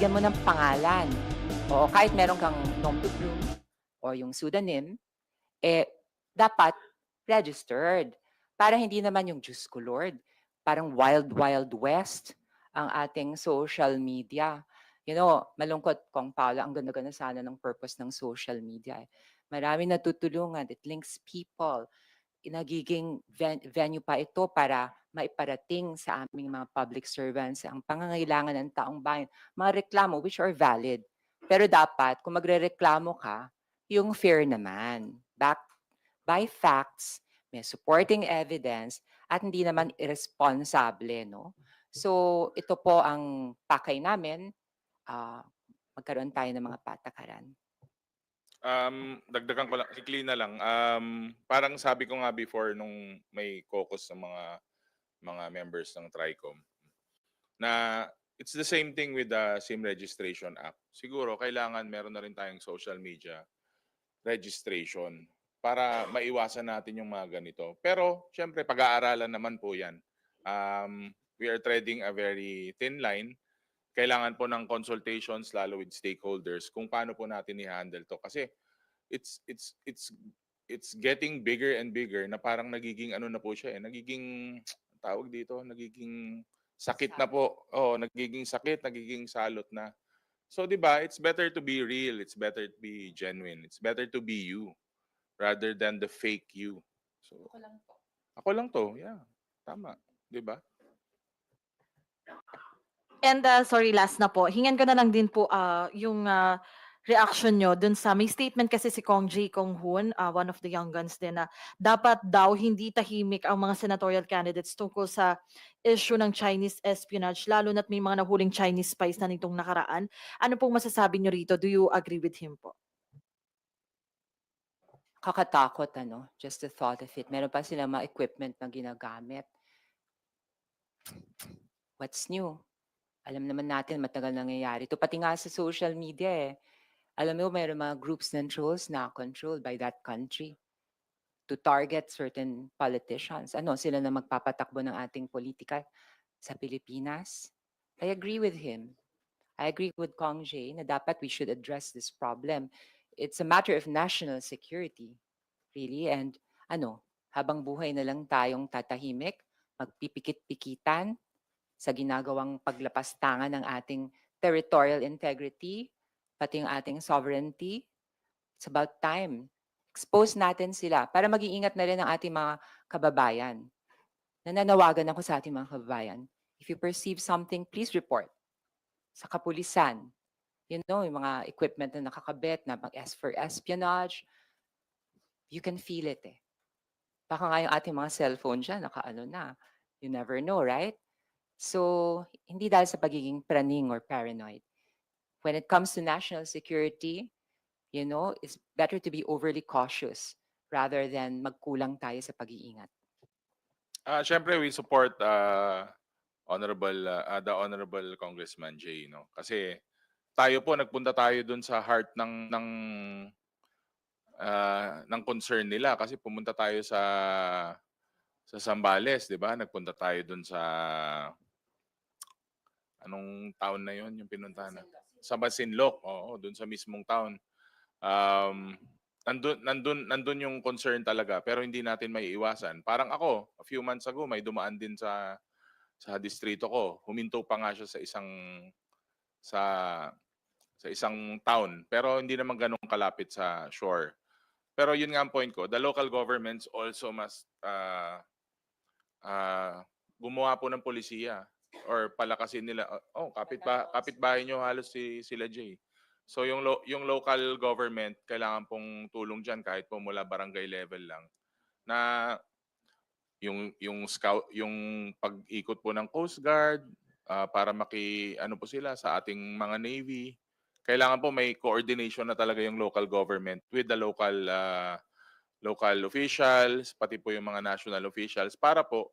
bigyan mo ng pangalan. O kahit meron kang nom de plume o yung pseudonym, eh, dapat registered. Para hindi naman yung Diyos ko Lord, parang wild, wild west ang ating social media. You know, malungkot kung Paolo, ang ganda-ganda sana ng purpose ng social media. Eh. Marami natutulungan, it links people. Nagiging venue pa ito para maiparating sa aming mga public servants ang pangangailangan ng taong bayan. Mga reklamo which are valid. Pero dapat, kung magrereklamo ka, yung fair naman. Backed by facts, may supporting evidence, at hindi naman irresponsible, no? So, ito po ang pakay namin, ah, magkaroon tayo ng mga patakaran. Dagdagan ko lang, ikli na lang. Parang sabi ko nga before nung may caucus ng mga members ng TRICOM na it's the same thing with the SIM Registration Act. Siguro kailangan meron na rin tayong social media registration para maiwasan natin yung mga ganito. Pero syempre pag-aaralan naman po 'yan. We are treading a very thin line. Kailangan po ng consultations lalo with stakeholders kung paano po natin i-handle 'to kasi it's it's it's it's getting bigger and bigger na parang nagiging ano na po siya, eh, nagiging tawag dito, nagiging sakit na po. Oo, nagiging sakit, nagiging salot na. So 'di ba, it's better to be real, it's better to be genuine, it's better to be you rather than the fake you. So ako lang 'to, yeah. Tama, 'di ba? And sorry, last na po. Hingan ko na lang din po yung reaction nyo dun sa may statement kasi si Kong J. Kong Hoon, one of the young guns din, na dapat daw hindi tahimik ang mga senatorial candidates tungkol sa issue ng Chinese espionage, lalo na't may mga nahuling Chinese spies na nitong nakaraan. Ano pong masasabi nyo rito? Do you agree with him po? Kakatakot, ano? Just the thought of it. Meron pa silang mga equipment na ginagamit. What's new? Alam naman natin matagal nangyayari. Ito pati nga sa social media eh. Alam mo, mayroon mga groups ng trolls na controlled by that country to target certain politicians. Ano, sila na magpapatakbo ng ating politika sa Pilipinas? I agree with him. I agree with Kong Jay na dapat we should address this problem. It's a matter of national security, really. And ano, habang buhay na lang tayong tatahimik, magpipikit-pikitan sa ginagawang paglapastangan ng ating territorial integrity, pati yung ating sovereignty. It's about time. Expose natin sila para mag-iingat na rin ang ating mga kababayan. Nananawagan ako sa ating mga kababayan. If you perceive something, please report sa kapulisan. You know, yung mga equipment na nakakabit na for espionage, you can feel it eh. Baka nga yung ating mga cellphone dyan, nakaano na. You never know, right? So, hindi dahil sa pagiging praning or paranoid. When it comes to national security, you know, it's better to be overly cautious rather than magkulang tayo sa pag-iingat. Syempre we support the Honorable Congressman Jay, no? Kasi tayo po nagpunta tayo dun sa heart ng concern nila kasi pumunta tayo sa Zambales, 'di ba? Nagpunta tayo dun sa anong town na 'yon, yung pinuntahan na sa Masinloc, oo, dun sa mismong town. Um, nandun yung concern talaga pero hindi natin maiiwasan. Parang ako, a few months ago may dumaan din sa distrito ko. Huminto pa nga siya sa sa isang town pero hindi naman ganun kalapit sa shore. Pero yun nga ang point ko, the local governments also must gumawa po ng polisiya or palakasin nila. Oh, kapitbahay nyo halos sila Jay. So yung local government kailangan pong tulong diyan kahit po mula barangay level lang na yung scout yung pag-ikot po ng Coast Guard para ano po sila sa ating mga Navy. Kailangan po may coordination na talaga yung local government with the local officials, pati po yung mga national officials para po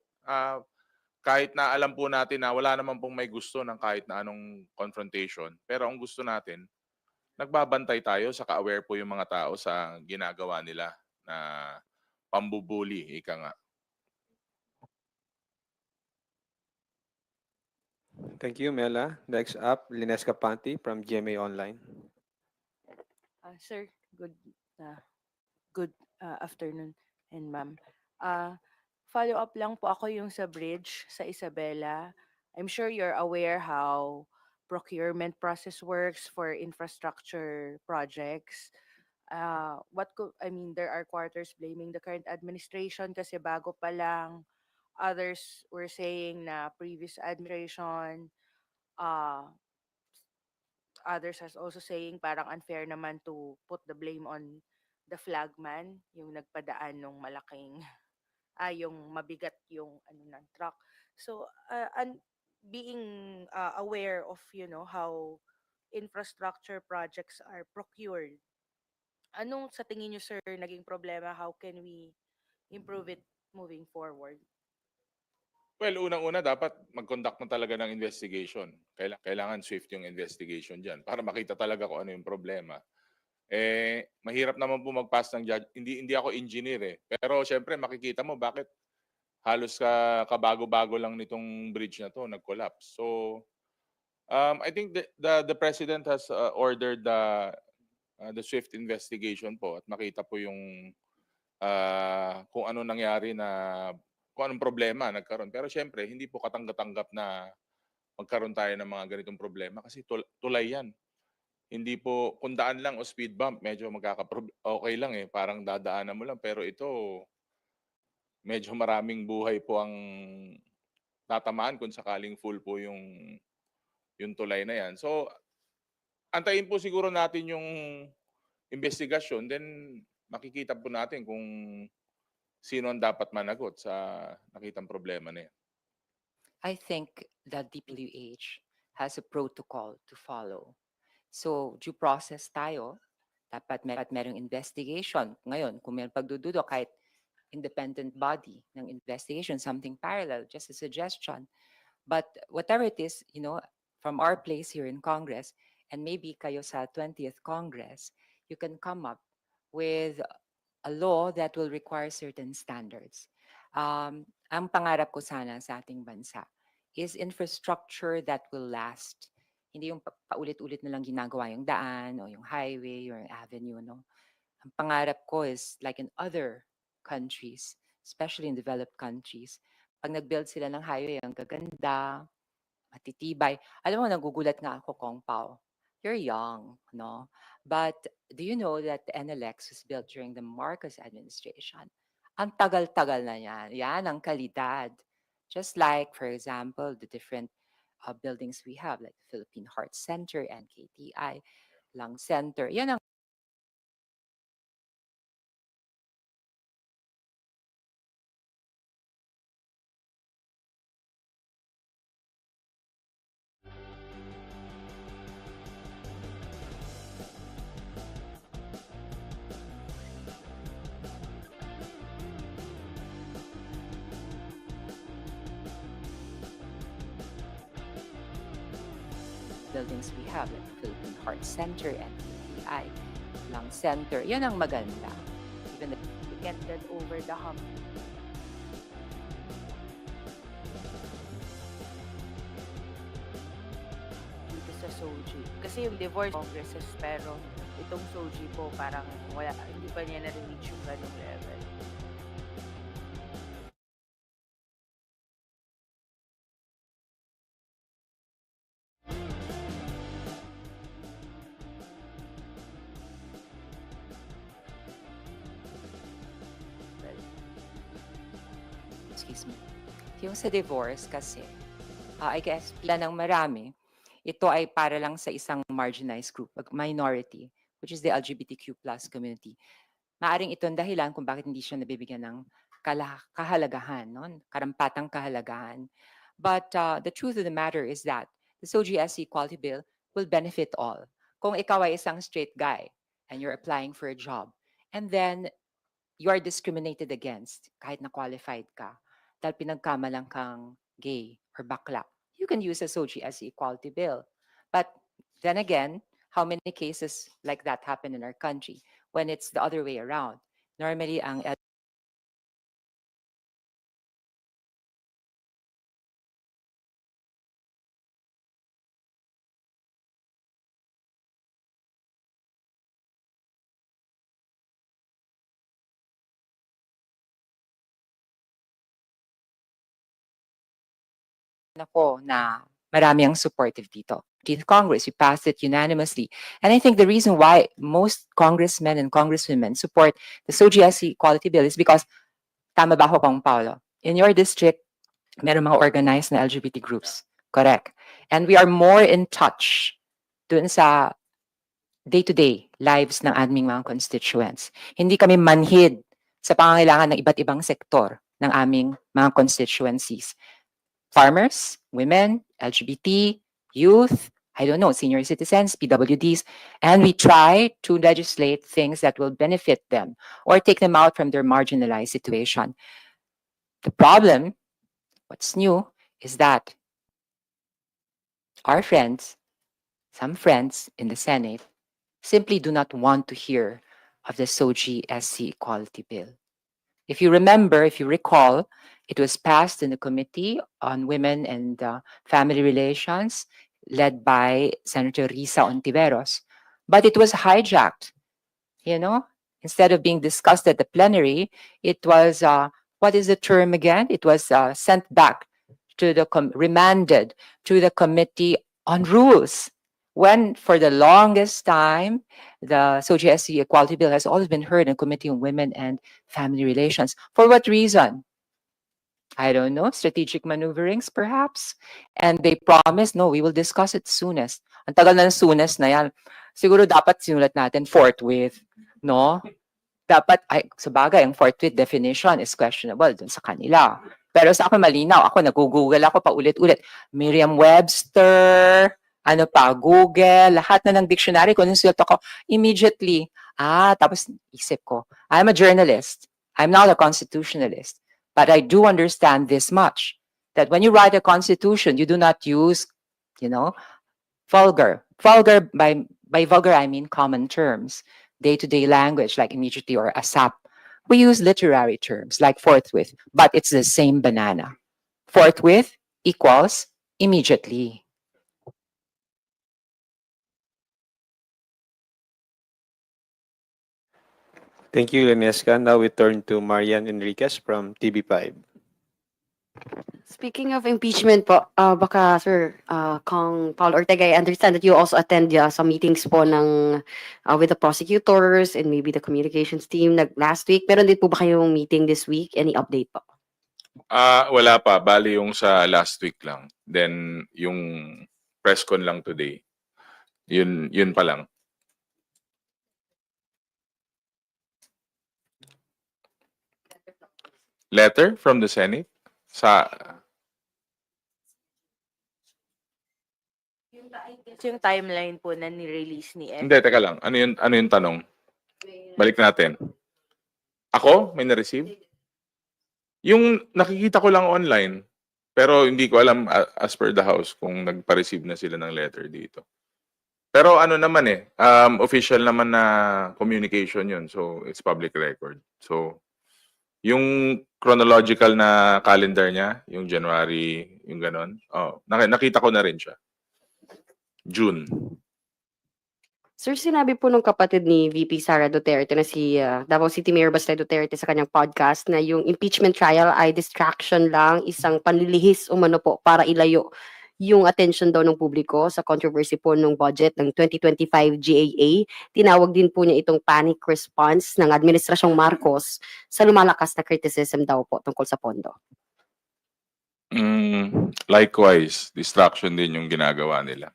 kahit na alam po natin na wala naman pong may gusto ng kahit na anong confrontation, pero ang gusto natin, nagbabantay tayo, saka aware po yung mga tao sa ginagawa nila na pambubuli, ika nga. Thank you, Mela. Next up, Lines Capanti from GMA Online. Sir, uh, good afternoon and ma'am. Uh, Follow up lang po ako yung sa bridge sa Isabela. I'm sure you're aware how procurement process works for infrastructure projects. There are quarters blaming the current administration kasi bago pa lang. Others were saying na previous administration, uh, others has also saying parang unfair naman to put the blame on the flagman, yung nagpadaan nung malaking, yung mabigat yung ano ng truck. So, being aware of, how infrastructure projects are procured, anong sa tingin nyo, sir, naging problema? How can we improve it moving forward? Well, unang-una dapat mag-conduct na talaga ng investigation. Kailangan swift yung investigation diyan para makita talaga kung ano yung problema. Mahirap naman po mag-pass ng judge. Hindi ako engineer eh. Pero syempre makikita mo bakit halos kabago-bago lang nitong bridge na to nag-collapse. So I think the president has ordered the swift investigation po at makita po yung kung ano nangyari kung anong problema nagkaroon. Pero syempre, hindi po katanggap-tanggap na magkaroon tayo ng mga ganitong problema kasi tulay yan. Hindi po, kung daan lang o speed bump, medyo okay lang eh, parang dadaanan mo lang. Pero ito, medyo maraming buhay po ang tatamaan kung sakaling full po yung tulay na yan. So, antayin po siguro natin yung investigasyon, then makikita po natin kung sino ang dapat managot sa nakitang problema na yan. I think the DPWH has a protocol to follow. So, due process tayo. Dapat merong investigation. Ngayon, kung may pagdududo, kahit independent body ng investigation, something parallel, just a suggestion. But whatever it is, from our place here in Congress, and maybe kayo sa 20th Congress, you can come up with a law that will require certain standards. Ang pangarap ko sana sa ating bansa is infrastructure that will last. Hindi yung paulit-ulit na lang ginagawa yung daan o yung highway or yung avenue. No? Ang pangarap ko is like in other countries, especially in developed countries, pag nag-build sila ng highway, ang gaganda, matitibay. Alam mo, nagugulat nga ako, Kong Pao. You're young, no? But do you know that the NLX was built during the Marcos administration? Ang tagal-tagal na yan. Yan ang kalidad. Just like, for example, the different buildings we have, like Philippine Heart Center, NKTI, Lung Center. Yan ang buildings we have, like Philippine Heart Center, NKTI, Lung Center. Yan ang maganda. Even To get that over the hump. Dito sa SOGI. Kasi yung divorce congresses, pero itong SOGI po parang hindi pa niya na-reach yung ganung level. excuse me. Yung sa divorce kasi, I guess, pila ng marami, ito ay para lang sa isang marginalized group, minority, which is the LGBTQ plus community. Maaring ito ang dahilan kung bakit hindi siya nabibigyan ng kahalagahan, no? Karampatang kahalagahan. But the truth of the matter is that the SOGI Equality Bill will benefit all. Kung ikaw ay isang straight guy and you're applying for a job, and then you are discriminated against kahit na qualified ka dahil pinagkamalang kang gay or bakla, you can use a SOGI Equality Bill. But then again, how many cases like that happen in our country when it's the other way around? Normally, ang ako na marami ang supportive dito. The Congress, we passed it unanimously. And I think the reason why most congressmen and congresswomen support the SOGIEC Equality Bill is because, tama ba ako, Kong Paolo? In your district, meron mga organized na LGBT groups. Correct. And we are more in touch dun sa day-to-day lives ng aming mga constituents. Hindi kami manhid sa pangangailangan ng iba't ibang sektor ng aming mga constituencies. Farmers, women, LGBT, youth, I don't know, senior citizens, PWDs, and we try to legislate things that will benefit them or take them out from their marginalized situation. The problem, what's new, is that our friends, some friends in the Senate, simply do not want to hear of the SOGIEC Equality Bill. If you remember, if you recall, it was passed in the Committee on Women and Family Relations, led by Senator Risa Ontiveros, but it was hijacked. You know, instead of being discussed at the plenary, it was, what is the term again? It was sent back to the, remanded to the Committee on Rules. When for the longest time, the SOGIEC Equality Bill has always been heard in Committee on Women and Family Relations. For what reason? I don't know, strategic maneuverings perhaps? And they promised, no, we will discuss it soonest. Ang tagal na ng soonest na yan. Siguro dapat sinulat natin forthwith, no? Dapat, ay, sa bagay, ang forthwith definition is questionable dun sa kanila. Pero sa akin malinaw, ako nag-google ako pa ulit-ulit. Merriam-Webster, ano pa, Google, lahat na ng dictionary ko, sinulat ako immediately. Tapos isip ko, I'm a journalist. I'm not a constitutionalist. But I do understand this much, that when you write a constitution, you do not use, you know, vulgar. Vulgar, by vulgar, I mean common terms, day-to-day language like immediately or ASAP. We use literary terms like forthwith, but it's the same banana. Forthwith equals immediately. Thank you, Lenesca. Now we turn to Marian Enriquez from TV5. Speaking of impeachment po, baka Sir Kong Paul Ortega, I understand that you also attend some meetings po ng with the prosecutors and maybe the communications team last week. Meron din po ba kayong meeting this week? Any update po? Wala pa. Bali yung sa last week lang. Then yung press con lang today. Yun pa lang. Letter from the Senate? Yung timeline po na ni-release ni Ed. Hindi, teka lang. Ano yung tanong? Balik natin. Ako? May na-receive? Yung nakikita ko lang online. Pero hindi ko alam as per the House kung nagpa-receive na sila ng letter dito. Pero ano naman official naman na communication yun. So, it's public record. So, yung chronological na calendar niya, yung January, yung ganon. Nakita ko na rin siya. June. Sir, sinabi po nung kapatid ni VP Sara Duterte na si Davao City Mayor Baste Duterte sa kanyang podcast na yung impeachment trial ay distraction lang, isang panlilihis umano po para ilayo yung attention daw ng publiko sa controversy po ng budget ng 2025 GAA. Tinawag din po niya itong panic response ng Administrasyong Marcos sa lumalakas na criticism daw po tungkol sa pondo. Likewise, distraction din yung ginagawa nila.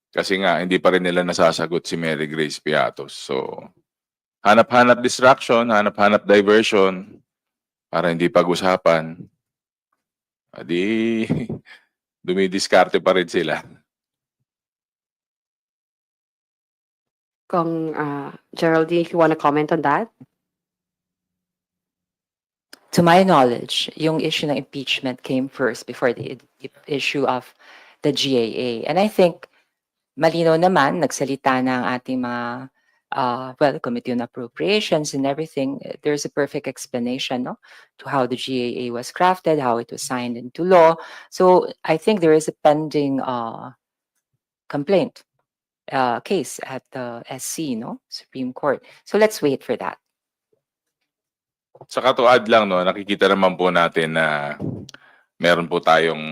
Kasi nga, hindi pa rin nila nasasagot si Mary Grace Piatos. So, hanap-hanap distraction, hanap-hanap diversion para hindi pag-usapan. Adi, dumidiskarte pa rin sila. Kung Geraldine, if you want to comment on that? To my knowledge, yung issue ng impeachment came first before the issue of the GAA. And I think malino naman, nagsalita na ang ating mga, Committee on Appropriations and everything. There's a perfect explanation, no, to how the GAA was crafted, how it was signed into law. So I think there is a pending complaint case at the SC, no, Supreme Court. So let's wait for that. Sa katuad lang, no, nakikita naman po natin na Meron po tayong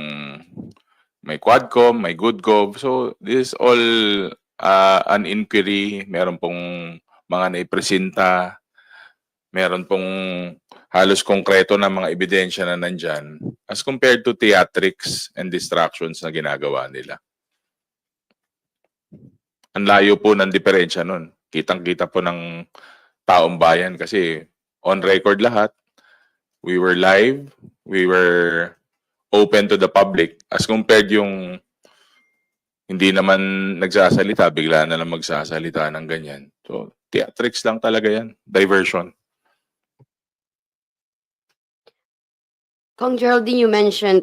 may Quadcom, may GoodGov. So this is all an inquiry. Meron pong mga naipresenta. Meron pong halos konkreto na mga ebidensya na nandyan as compared to theatrics and distractions na ginagawa nila. Ang layo po ng diferensya nun. Kitang-kita po ng taong bayan kasi on record lahat. We were live. We were open to the public as compared yung hindi naman nagsasalita, bigla na lang magsasalita ng ganyan. So, theatrics lang talaga yan. Diversion. Kong Geraldine, you mentioned,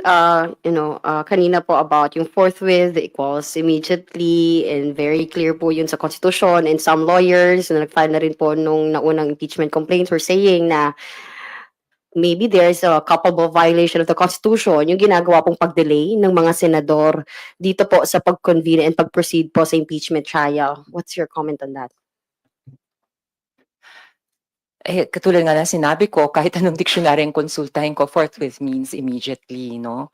kanina po about yung forthwith equals immediately and very clear po yun sa Constitution, and some lawyers na nag-file na rin po nung naunang impeachment complaints were saying na maybe there's a culpable violation of the Constitution, yung ginagawa pong pag-delay ng mga senador dito po sa pag-convene and pag-proceed po sa impeachment trial. What's your comment on that? Katulad nga ng sinabi ko, kahit anong dictionary ang konsultahin ko, forthwith means immediately, no?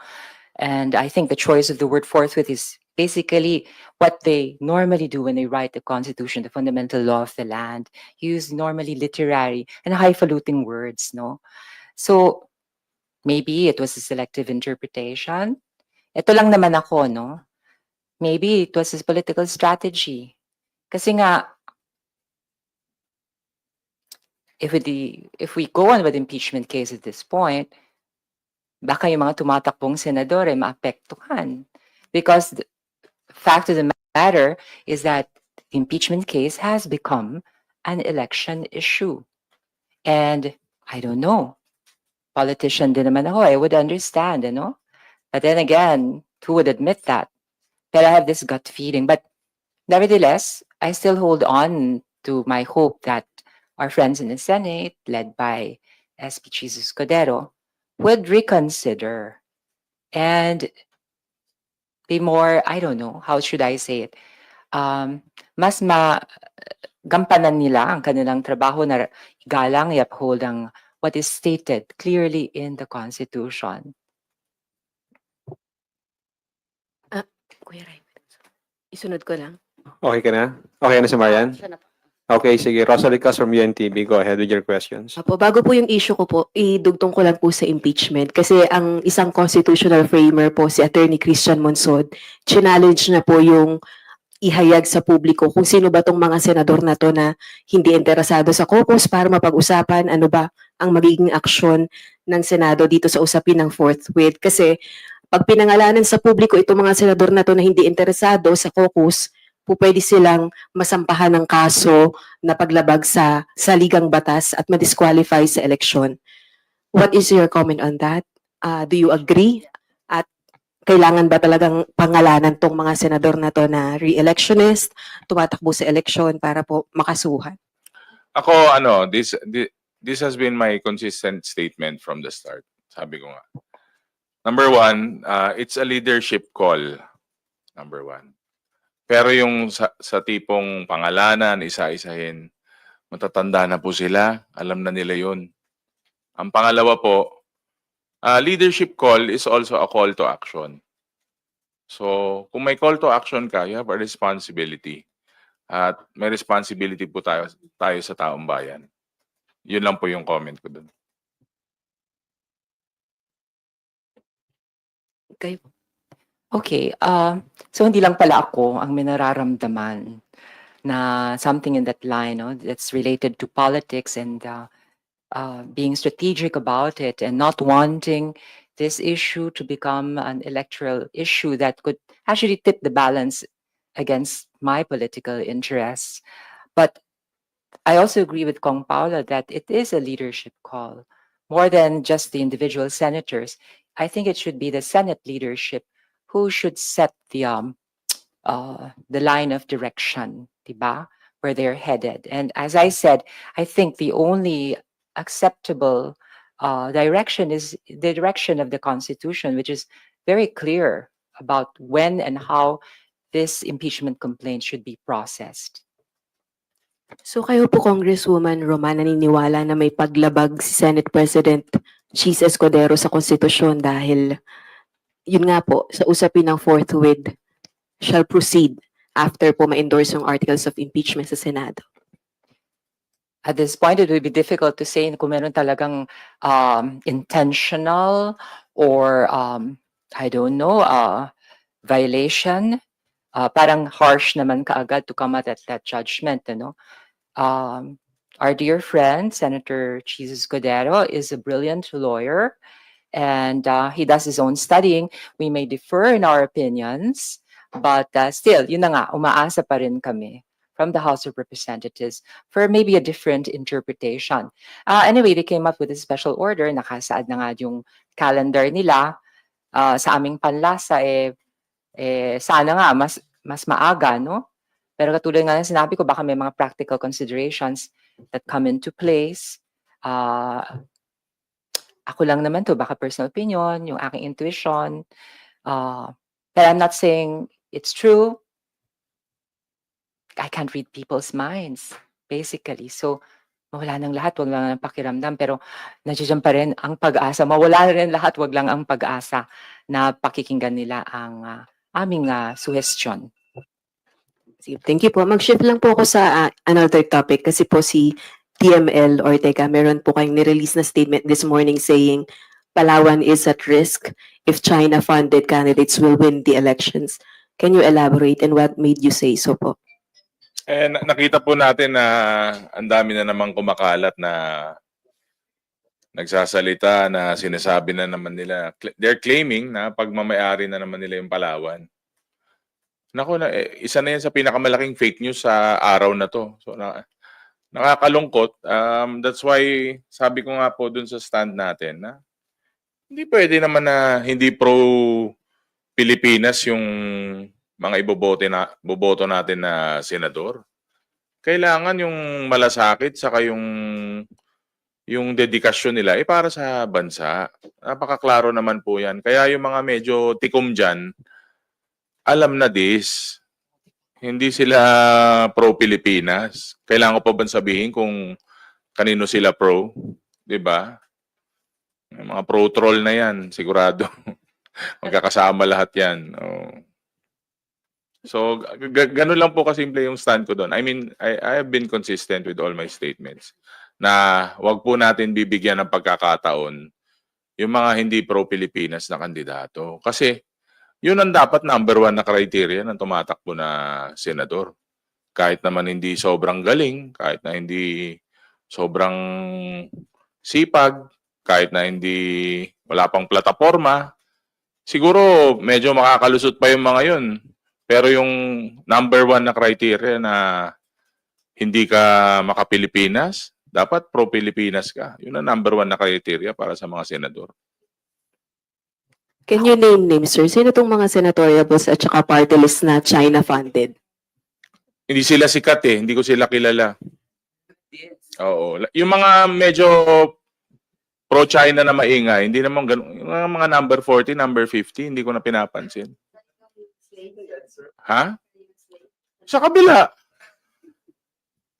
And I think the choice of the word forthwith is basically what they normally do when they write the Constitution, the fundamental law of the land, use normally literary and highfalutin words, no? So maybe it was a selective interpretation. Ito lang naman ako, no? Maybe it was his political strategy. Kasi nga, if we go on with impeachment case at this point, baka yung mga tumatakbong senador ay maapektuhan. Because the fact of the matter is that the impeachment case has become an election issue. And I don't know, politician din naman ako, I would understand, you know? But then again, who would admit that? But I have this gut feeling. But nevertheless, I still hold on to my hope that our friends in the Senate, led by SP Jesus Codero, would reconsider and be more, I don't know, how should I say it? Mas gampanan nila ang kanilang trabaho na galang i-uphold ang what is stated clearly in the Constitution. Kuya Ray, isunod ko lang. Okay ka na? Okay na si Marian? Okay, sige. Rosalie Cas from UNTV. Go ahead with your questions. Apo, bago po yung issue ko po, idugtong ko lang po sa impeachment. Kasi ang isang constitutional framer po, si Attorney Christian Monsod, challenge na po yung ihayag sa publiko kung sino ba tong mga senador na to na hindi interesado sa caucus para mapag-usapan ano ba ang magiging aksyon ng Senado dito sa usapin ng forthwith. Kasi pag pinangalanan sa publiko itong mga senador na to na hindi interesado sa caucus, po pwede silang masampahan ng kaso na paglabag sa saligang batas at ma-disqualify sa eleksyon. What is your comment on that? Do you agree? At kailangan ba talagang pangalanan tong mga senador na to na re-electionist, tumatakbo sa eleksyon para po makasuhan? Ako, this has been my consistent statement from the start. Sabi ko nga. Number one, it's a leadership call. Number one. Pero yung sa tipong pangalanan, isa-isahin, matatanda na po sila, alam na nila yun. Ang pangalawa po, leadership call is also a call to action. So, kung may call to action ka, you have a responsibility. At may responsibility po tayo sa taong bayan. Yun lang po yung comment ko dun. Okay. Okay, so hindi lang pala ako ang may nararamdaman na something in that line, no, that's related to politics and being strategic about it and not wanting this issue to become an electoral issue that could actually tip the balance against my political interests. But I also agree with Kong Paula that it is a leadership call. More than just the individual senators, I think it should be the Senate leadership who should set the line of direction, diba? Where they're headed. And as I said, I think the only acceptable direction is the direction of the Constitution, which is very clear about when and how this impeachment complaint should be processed. So kayo po, Congresswoman Roman, naniniwala na may paglabag si Senate President Cheese Escudero sa konstitusyon dahil yun nga po, sa usapin ng forthwith shall proceed after po ma-endorse yung articles of impeachment sa Senado. At this point, it would be difficult to say kung meron talagang intentional or I don't know, violation. Parang harsh naman kaagad to come at that judgment, ano? Our dear friend, Senator Cheese Escudero, is a brilliant lawyer and he does his own studying. We may differ in our opinions, but still, yun na nga, umaasa pa rin kami from the House of Representatives for maybe a different interpretation. Anyway, they came up with a special order, nakasaad na nga yung calendar nila. Sa aming panlasa, sana nga mas maaga, no? Pero katulad nga ng sinabi ko, baka may mga practical considerations that come into place. Ako lang naman to, baka personal opinion, yung aking intuition. But I'm not saying it's true. I can't read people's minds, basically. So, mawala ng lahat, wag lang ang pakiramdam. Pero nandiyan pa rin ang pag-asa. Mawala rin lahat, wag lang ang pag-asa na pakikinggan nila ang aming suggestion. Sige, thank you po. Mag-shift lang po ako sa another topic kasi po si TML Ortega, meron po kayong nirelease na statement this morning saying Palawan is at risk if China-funded candidates will win the elections. Can you elaborate and what made you say so po? Nakita po natin na ang dami na namang kumakalat na nagsasalita na sinasabi na naman nila. They're claiming na pagmamayari na naman nila yung Palawan. Naku, isa na yan sa pinakamalaking fake news sa araw na to. So, nakakalungkot. That's why sabi ko nga po dun sa stand natin na hindi pwede naman na hindi pro-Pilipinas yung mga boboto natin na senador. Kailangan yung malasakit saka yung dedikasyon nila para sa bansa. Napakaklaro naman po yan. Kaya yung mga medyo tikom dyan, alam na this. Hindi sila pro-Pilipinas. Kailangan ko pa ba sabihin kung kanino sila pro? Diba? Mga pro-troll na yan, sigurado. Magkakasama lahat yan. So, ganun lang po kasimple yung stand ko doon. I mean, I have been consistent with all my statements na wag po natin bibigyan ng pagkakataon yung mga hindi pro-Pilipinas na kandidato. Kasi yun ang dapat number 1 na criteria ng tumatakbo na senador. Kahit naman hindi sobrang galing, kahit na hindi sobrang sipag, kahit na hindi wala pang plataforma, siguro medyo makakalusot pa yung mga yun. Pero yung number 1 na criteria na hindi ka maka-Pilipinas, dapat pro-Pilipinas ka. Yun ang number 1 na criteria para sa mga senador. Can you name names, sir? Sino tong mga senatorials at saka party list na China-funded? Hindi sila sikat eh. Hindi ko sila kilala. Oo. Yung mga medyo pro-China na maingay, hindi naman ganun. Yung mga number 40, number 50, hindi ko na pinapansin. Ha? Sa kabila.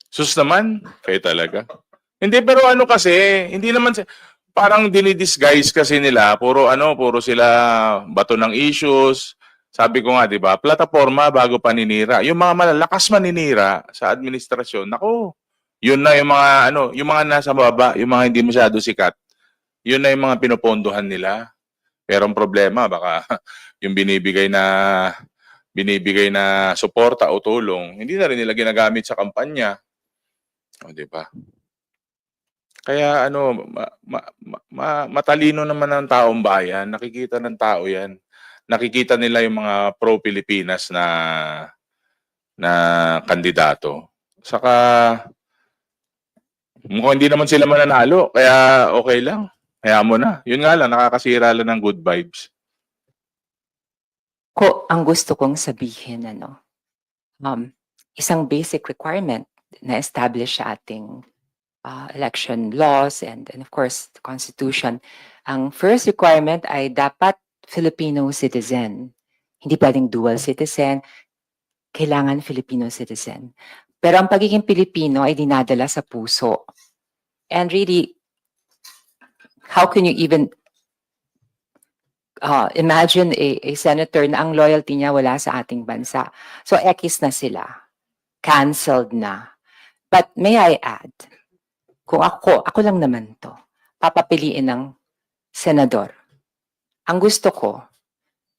Sus naman. Kayo talaga. Hindi, pero ano kasi, hindi naman, parang dinidisguise kasi nila, puro sila bato ng issues. Sabi ko nga, di ba, plataforma bago paninira. Yung mga malalakas maninira sa administrasyon, nako, yun na yung mga, yung mga nasa baba, yung mga hindi masyado sikat, yun na yung mga pinopondohan nila. Pero ang problema, baka yung binibigay na suporta o tulong, hindi na rin nila ginagamit sa kampanya. O, di ba? Kaya matalino naman ang taong bayan, nakikita ng tao yan. Nakikita nila yung mga pro-Pilipinas na kandidato. Saka mukhang hindi naman sila mananalo, kaya okay lang. Kaya mo na. Yun nga lang, nakakasira lang ng good vibes. Ang gusto kong sabihin, isang basic requirement na establish sa ating election laws and of course the Constitution. Ang first requirement ay dapat Filipino citizen. Hindi pwedeng dual citizen. Kailangan Filipino citizen. Pero ang pagiging Pilipino ay dinadala sa puso. And really, how can you even imagine a senator na ang loyalty niya wala sa ating bansa? So, X na sila. Cancelled na. But may I add, kung ako lang naman to, papapiliin ng senador. Ang gusto ko,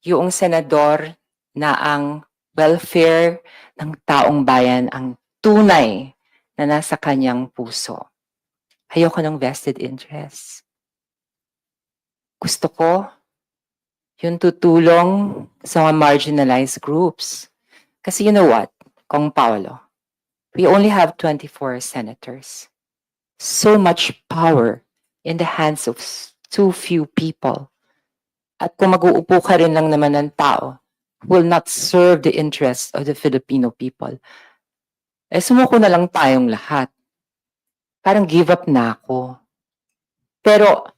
yung senador na ang welfare ng taong bayan ang tunay na nasa kanyang puso. Ayoko ng vested interest. Gusto ko yung tutulong sa mga marginalized groups. Kasi you know what, Kong Paolo, we only have 24 senators. So much power in the hands of too few people. At kung mag-uupo ka rin lang naman ng tao, will not serve the interests of the Filipino people. Eh, sumuko na lang tayong lahat. Parang give up na ako. Pero,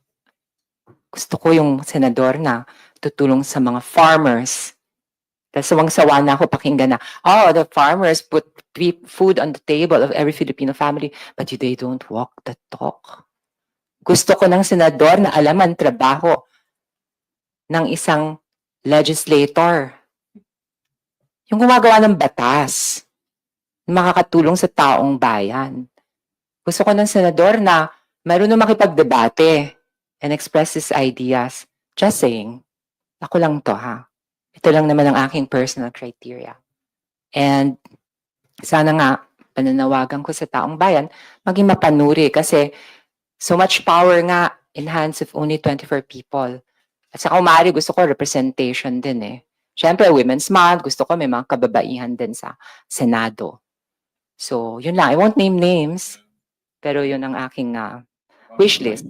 gusto ko yung senador na tutulong sa mga farmers. Tapos sawang-sawa na ako pakinggan na, oh, the farmers put food on the table of every Filipino family, but they don't walk the talk. Gusto ko ng senador na alam ang trabaho ng isang legislator. Yung gumagawa ng batas, makakatulong sa taong bayan. Gusto ko ng senador na marunong makipagdebate and express his ideas. Just saying, ako lang to ha. Ito lang naman ang aking personal criteria. And sana nga, pananawagan ko sa taong bayan, maging mapanuri kasi so much power nga in hands of only 24 people. At saka umari gusto ko representation din eh. Siyempre, Women's Month, gusto ko may mga kababaihan din sa Senado. So, yun lang. I won't name names, pero yun ang aking wish list.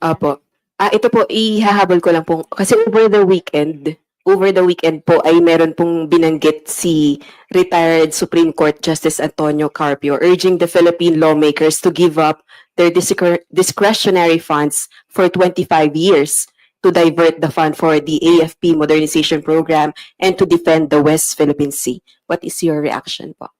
Apo. Ito po, ihahabol ko lang po. Kasi over the weekend po ay meron pong binanggit si retired Supreme Court Justice Antonio Carpio urging the Philippine lawmakers to give up their discretionary funds for 25 years to divert the fund for the AFP modernization program and to defend the West Philippine Sea. What is your reaction po?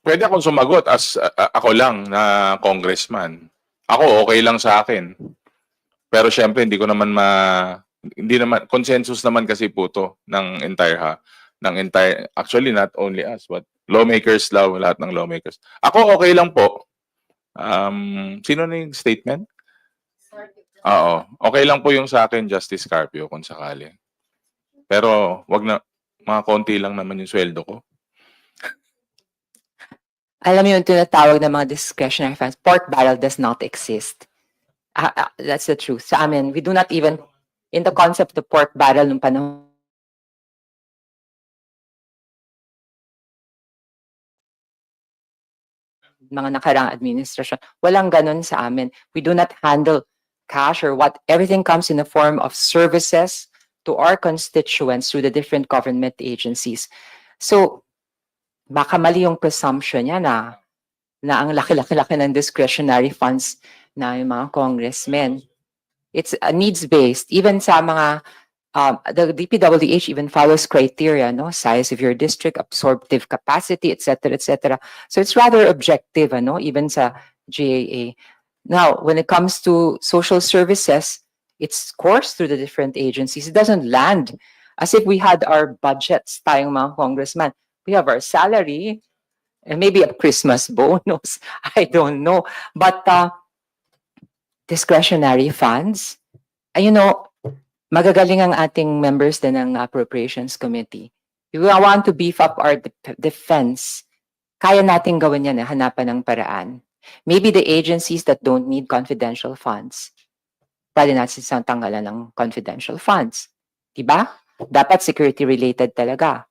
Pwede akong sumagot as ako lang na congressman. Ako okay lang sa akin. Pero syempre hindi naman consensus naman kasi po to ng actually not only us but lawmakers lahat ng lawmakers. Ako okay lang po. Sino na yung statement? Oo. Okay lang po yung sa akin, Justice Carpio, kung sakali. Pero wag na, mga konti lang naman yung sweldo ko. Alam mo yung tinatawag ng mga discretionary funds, pork barrel does not exist. That's the truth. Sa amin, we do not even, in the concept of pork barrel nung panahon, mga nakaraang administrasyon, walang ganun sa amin. We do not handle cash or what, everything comes in the form of services to our constituents through the different government agencies. So, baka mali yung presumption niya na ang laki-laki-laki ng discretionary funds na yung mga congressmen. It's needs-based. Even sa mga, the DPWH even follows criteria, no? Size of your district, absorptive capacity, etc., etc. So it's rather objective, no? Even sa GAA. Now, when it comes to social services, it's coursed through the different agencies. It doesn't land as if we had our budgets, tayong mga congressman. We have our salary, and maybe a Christmas bonus. I don't know. But discretionary funds, you know, magagaling ang ating members din ng Appropriations Committee. If we want to beef up our defense, kaya nating gawin yan, hanapan ng paraan. Maybe the agencies that don't need confidential funds, pwede natin silang tanggalan ng confidential funds. Diba? Dapat security-related talaga.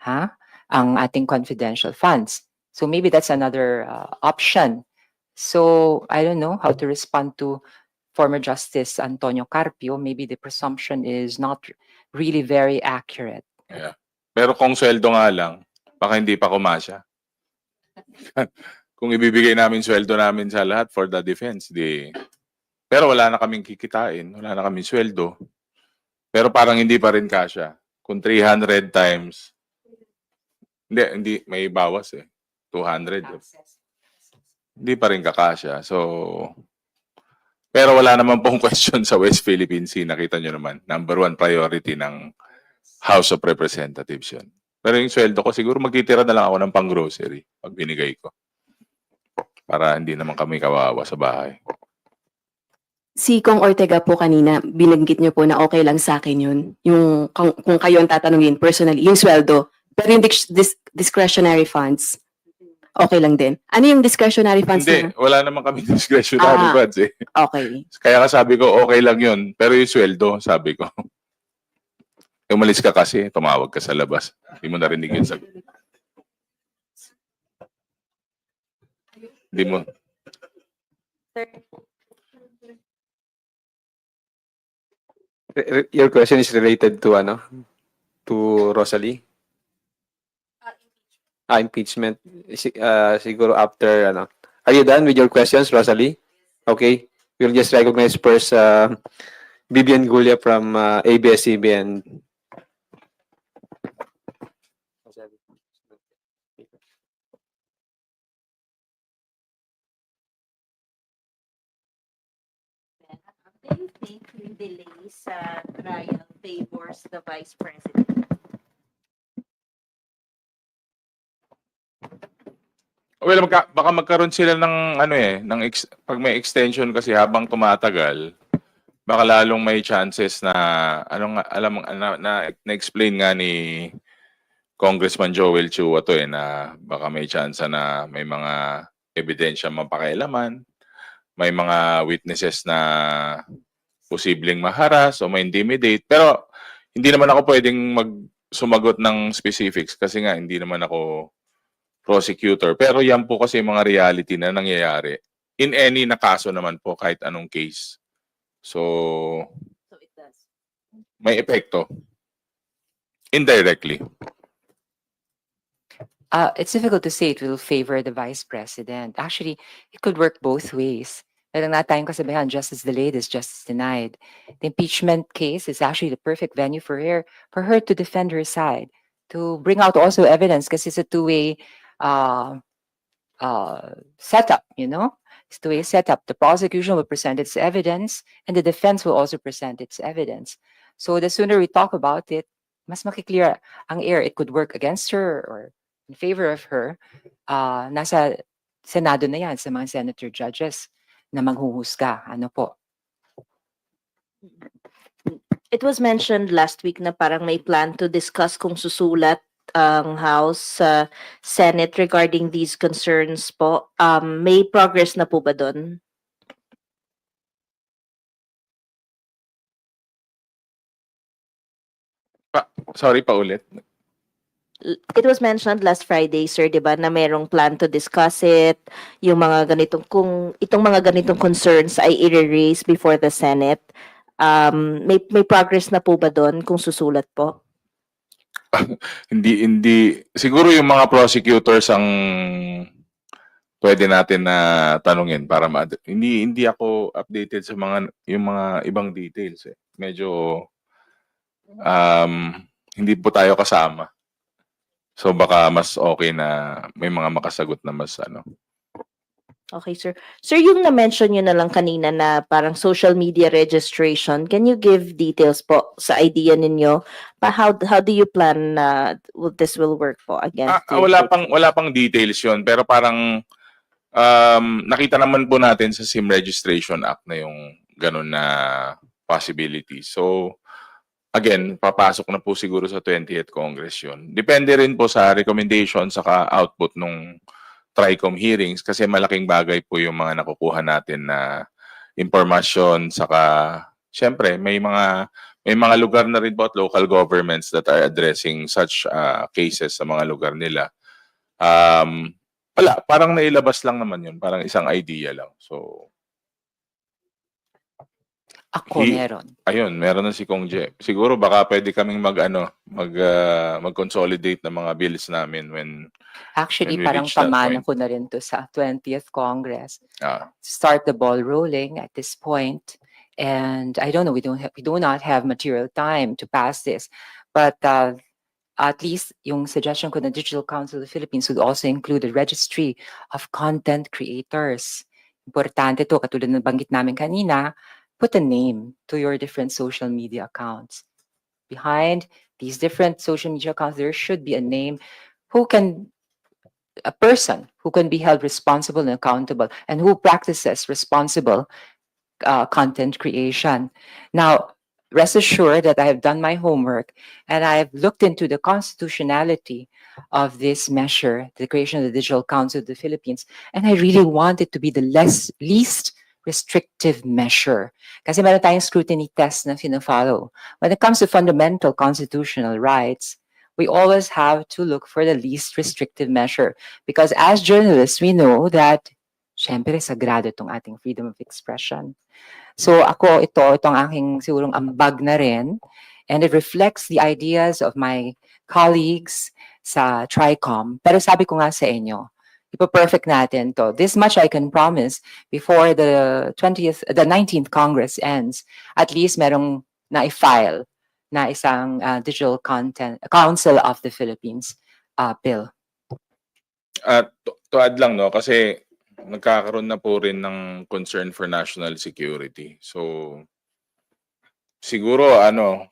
Ha? Ang ating confidential funds. So maybe that's another option. So I don't know how to respond to former Justice Antonio Carpio. Maybe the presumption is not really very accurate. Yeah. Pero kung sweldo nga lang, baka hindi pa kumasya. Kung ibibigay namin sweldo namin sa lahat for the defense, di. Pero wala na kaming kikitain, wala na kaming sweldo. Pero parang hindi pa rin kasya. Kung 300 times, hindi, may bawas eh. 200. Hindi pa rin kakasya. So, pero wala naman pong question sa West Philippine Sea. Nakita nyo naman, number 1 priority ng House of Representatives yun. Pero yung sweldo ko, siguro magtitira na lang ako ng pang-grocery pag binigay ko. Para hindi naman kami kawawa sa bahay. Si Kong Ortega po kanina, binanggit niyo po na okay lang sa akin yun. Yung, kung kayo ang tatanungin personally, yung sweldo. Pero yung discretionary funds, okay lang din. Ano yung discretionary funds Hindi, na? wala naman kami discretionary Ah. funds eh. Okay. Kaya nga sabi ko, okay lang yun. Pero yung sweldo, sabi ko. Umalis ka kasi, tumawag ka sa labas. Hindi mo narinig yung sagot. Hindi mo. Your question is related to ano? To Rosalie? Impeachment. Siguro after ano. Are you done with your questions, Rosalie? Okay. We'll just recognize first Vivian Gulia from ABS-CBN. Do you think yung delay sa trial favors the Vice President? Well, baka magkaroon sila ng ano eh, pag may extension kasi habang tumatagal, baka lalong may chances na na-explain nga ni Congressman Joel Chua to eh, na baka may chance na may mga ebidensya mapakialaman, may mga witnesses na posibleng maharas o ma-intimidate. Pero hindi naman ako pwedeng sumagot ng specifics kasi nga hindi naman ako prosecutor. Pero yan po kasi mga reality na nangyayari in any na kaso naman po kahit anong case. So, So it does. may epekto. Indirectly. It's difficult to say it will favor the vice president. Actually, it could work both ways. Meron nga tayong kasabihan, justice delayed is justice denied. The impeachment case is actually the perfect venue for her to defend her side, to bring out also evidence, because it's a two-way setup, you know? It's a two-way setup. The prosecution will present its evidence, and the defense will also present its evidence. So the sooner we talk about it, mas makiklear ang air. It could work against her or in favor of her. Nasa Senado na yan, sa mga senator judges na manghuhusga. Ano po? It was mentioned last week na parang may plan to discuss kung susulat ang House Senate regarding these concerns po. May progress na po ba doon? Sorry, paulit. It was mentioned last Friday, sir, 'di ba, na merong plan to discuss it, yung mga ganitong kung itong mga ganitong concerns ay i-raise before the Senate. May progress na po ba doon kung susulat po? Hindi siguro yung mga prosecutors ang pwede natin na tanungin para hindi ako updated sa yung mga ibang details eh. Medyo hindi po tayo kasama. So baka mas okay na may mga makasagot na mas ano. Okay, sir. Sir, yung na-mention nyo na lang kanina na parang social media registration, can you give details po sa idea ninyo? How do you plan this will work po against the Wala pang details 'yon, pero parang nakita naman po natin sa SIM Registration Act na yung ganun na possibility. So again, papasok na po siguro sa 20th Congress yun. Depende rin po sa recommendation saka output nung TRICOM hearings kasi malaking bagay po yung mga nakukuha natin na impormasyon saka syempre may mga lugar na rin po at local governments that are addressing such cases sa mga lugar nila. Wala, parang nailabas lang naman yun, parang isang idea lang. So Ako meron. Ayun, meron na si Kong Je. Siguro baka pwede kaming mag-consolidate ng mga bills namin when Actually, we parang reach that pamana point. ko na rin to sa 20th Congress. ah, Start the ball rolling at this point. And I don't know, we do not have material time to pass this. But at least yung suggestion ko na Digital Council of the Philippines would also include a registry of content creators. Importante to, katulad ng banggit namin kanina, put a name to your different social media accounts. Behind these different social media accounts, there should be a name a person who can be held responsible and accountable and who practices responsible content creation. Now, rest assured that I have done my homework and I have looked into the constitutionality of this measure, the creation of the Digital Council of the Philippines, and I really want it to be the least restrictive measure. Kasi meron tayong scrutiny test na fina-follow. When it comes to fundamental constitutional rights, we always have to look for the least restrictive measure. Because as journalists, we know that, syempre, sagrado itong ating freedom of expression. So ako, itong aking sigurong ambag na rin, and it reflects the ideas of my colleagues sa TRICOM. Pero sabi ko nga sa inyo, ipo-perfect natin to. This much I can promise before the 19th Congress ends. At least merong na-file na isang Digital Council of the Philippines bill. To add lang, no, kasi nagkakaroon na po rin ng concern for national security. So, siguro,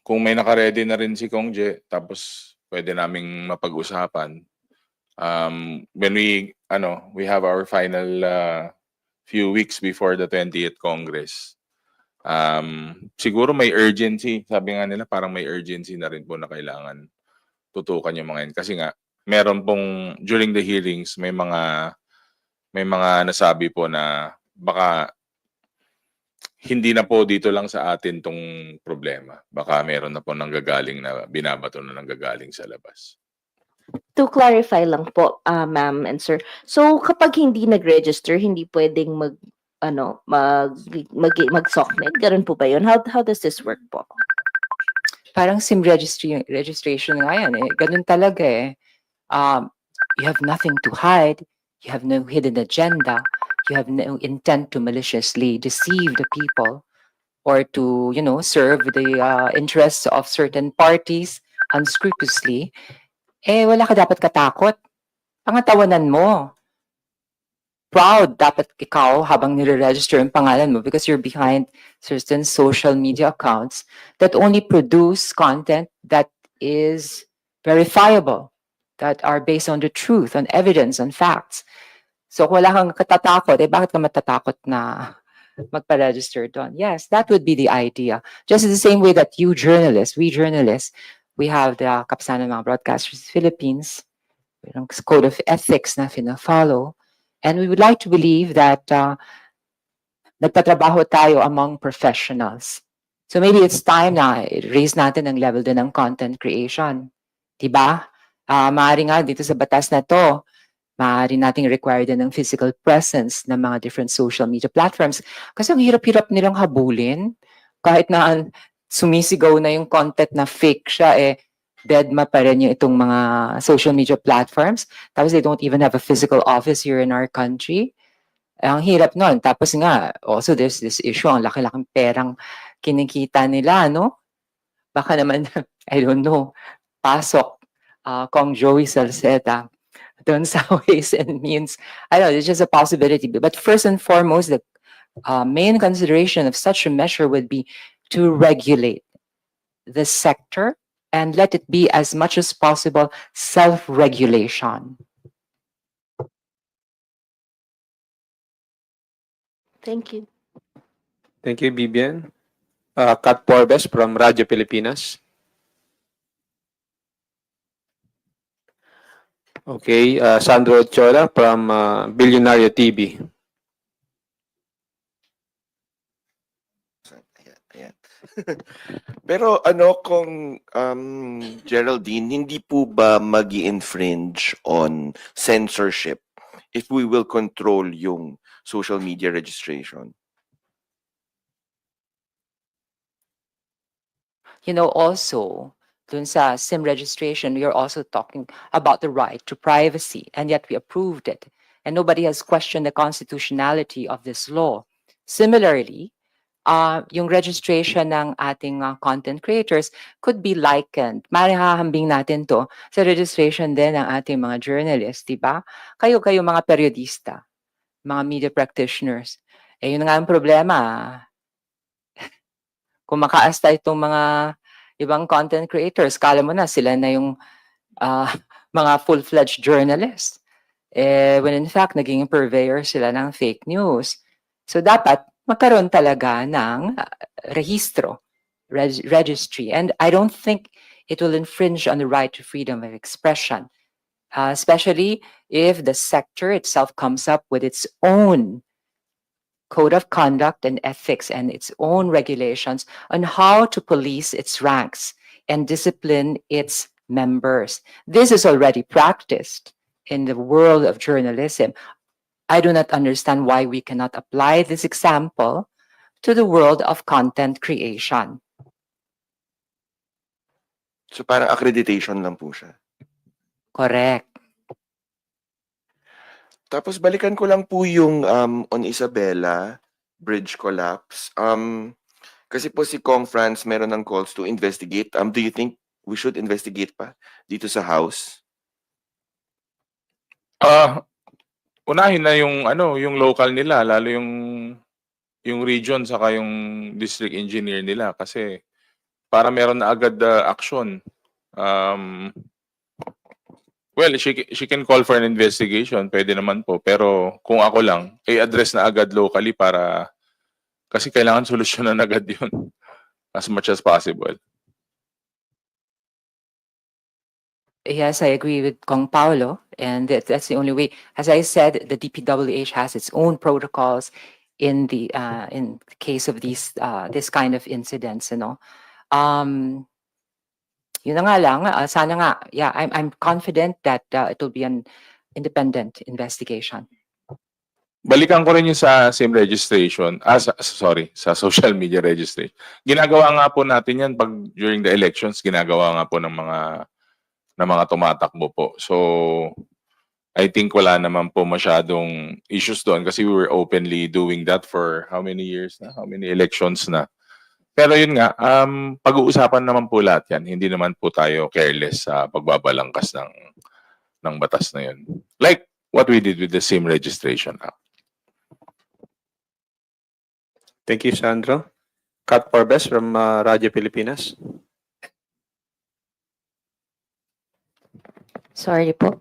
kung may nakaredy na rin si Kong Je, tapos pwede naming mapag-usapan. When we have our final few weeks before the 20th Congress, siguro may urgency. Sabi nga nila, parang may urgency na rin po na kailangan tutukan yung mga yun. Kasi nga, meron pong, during the hearings, may mga nasabi po na baka hindi na po dito lang sa atin tong problema. Baka meron na po nanggagaling na binabato na nanggagaling sa labas. To clarify lang po, ma'am and sir. So kapag hindi nag-register, hindi pwedeng mag-SOCMED? Ganun po ba yun? How does this work po? Parang SIM registration nga yan eh. Ganun talaga eh. You have nothing to hide. You have no hidden agenda. You have no intent to maliciously deceive the people or to, serve the interests of certain parties unscrupulously. Wala ka dapat katakot. Pangatawanan mo. Proud dapat ikaw habang nire-register yung pangalan mo because you're behind certain social media accounts that only produce content that is verifiable, that are based on the truth, on evidence, on facts. So kung wala kang katatakot, bakit ka matatakot na magpa-register doon? Yes, that would be the idea. Just in the same way that we journalists, we have the Kapisanan ng mga Broadcasters Philippines, yung code of ethics na fina-follow, and we would like to believe that nagtatrabaho tayo among professionals. So maybe it's time na raise natin ang level din ng content creation. Diba? Maaari nga dito sa batas na to, maaari nating require din ng physical presence ng mga different social media platforms. Kasi ang hirap-hirap nilang habulin. Kahit na sumisigaw na yung content na fake siya, deadma pa rin yung itong mga social media platforms. Tapos they don't even have a physical office here in our country. Ang hirap nun. Tapos nga, also there's this issue, ang laki-laking perang kinikita nila, no? Baka naman, I don't know, pasok Kong Joey Salceda doon sa ways and means. I don't know, it's just a possibility. But first and foremost, the main consideration of such a measure would be to regulate the sector and let it be as much as possible self-regulation. Thank you. Thank you, Bibian. Kat Porbes from Radyo Pilipinas. Okay, Sandro Ochoa from Billionario TV. Ayan. Pero kung Geraldine, hindi po ba magi-infringe on censorship if we will control yung social media registration? Also, dun sa SIM registration, we are also talking about the right to privacy, and yet we approved it. And nobody has questioned the constitutionality of this law. Similarly, yung registration ng ating content creators could be likened. Marihahambing natin to sa registration din ng ating mga journalists, di ba? Kayo mga periodista, mga media practitioners. Eh, yun nga ang problema. Kung makaasta itong mga ibang content creators, kala mo na sila na yung mga full-fledged journalists. When in fact, naging purveyor sila ng fake news. So dapat magkaroon talaga ng rehistro, registry. And I don't think it will infringe on the right to freedom of expression, especially if the sector itself comes up with its own code of conduct and ethics and its own regulations on how to police its ranks and discipline its members. This is already practiced in the world of journalism. I do not understand why we cannot apply this example to the world of content creation. So parang accreditation lang po siya. Correct. Tapos balikan ko lang po yung on Isabela bridge collapse. Kasi po si Kong France meron ng calls to investigate. Do you think we should investigate pa dito sa House? Unahin na yung yung local nila, lalo yung region saka yung district engineer nila kasi para meron na agad action. Well, she can call for an investigation, pwede naman po. Pero kung ako lang, i-address na agad locally para kasi kailangan solusyonan agad yun as much as possible. Yes, I agree with Kong Paulo, and that's the only way. As I said, the DPWH has its own protocols in the case of these this kind of incidents, you know. Yun na nga lang, sana nga, yeah, I'm confident that it will be an independent investigation. Balikan ko rin yung sa same registration. Sa social media registration. Ginagawa nga po natin yan pag during the elections, ginagawa nga po ng mga tumatakbo po. So, I think wala naman po masyadong issues doon kasi we were openly doing that for how many years na? How many elections na? Pero yun nga, pag-uusapan naman po lahat yan. Hindi naman po tayo careless sa pagbabalangkas ng batas na yun. Like what we did with the SIM Registration Act. Thank you, Sandro. Kat Forbes from Radyo Pilipinas. Sorry po.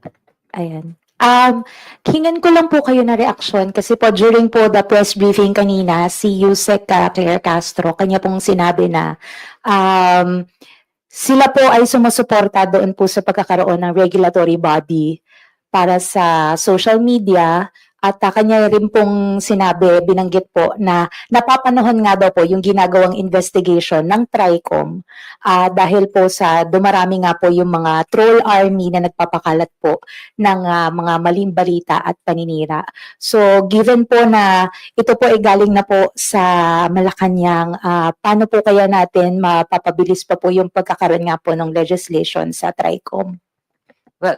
Ayan. Hingan ko lang po kayo na reaksyon kasi po during po the press briefing kanina, si Yusek Claire Castro, kanya pong sinabi na sila po ay sumusuporta doon po sa pagkakaroon ng regulatory body para sa social media at kanya rin pong sinabi, binanggit po na napapanahon nga daw po yung ginagawang investigation ng TRICOM dahil po sa dumarami nga po yung mga troll army na nagpapakalat po ng mga maling balita at paninira. So given po na ito po ay galing na po sa Malacanang, paano po kaya natin mapapabilis pa po yung pagkakaroon nga po ng legislation sa TRICOM? Well,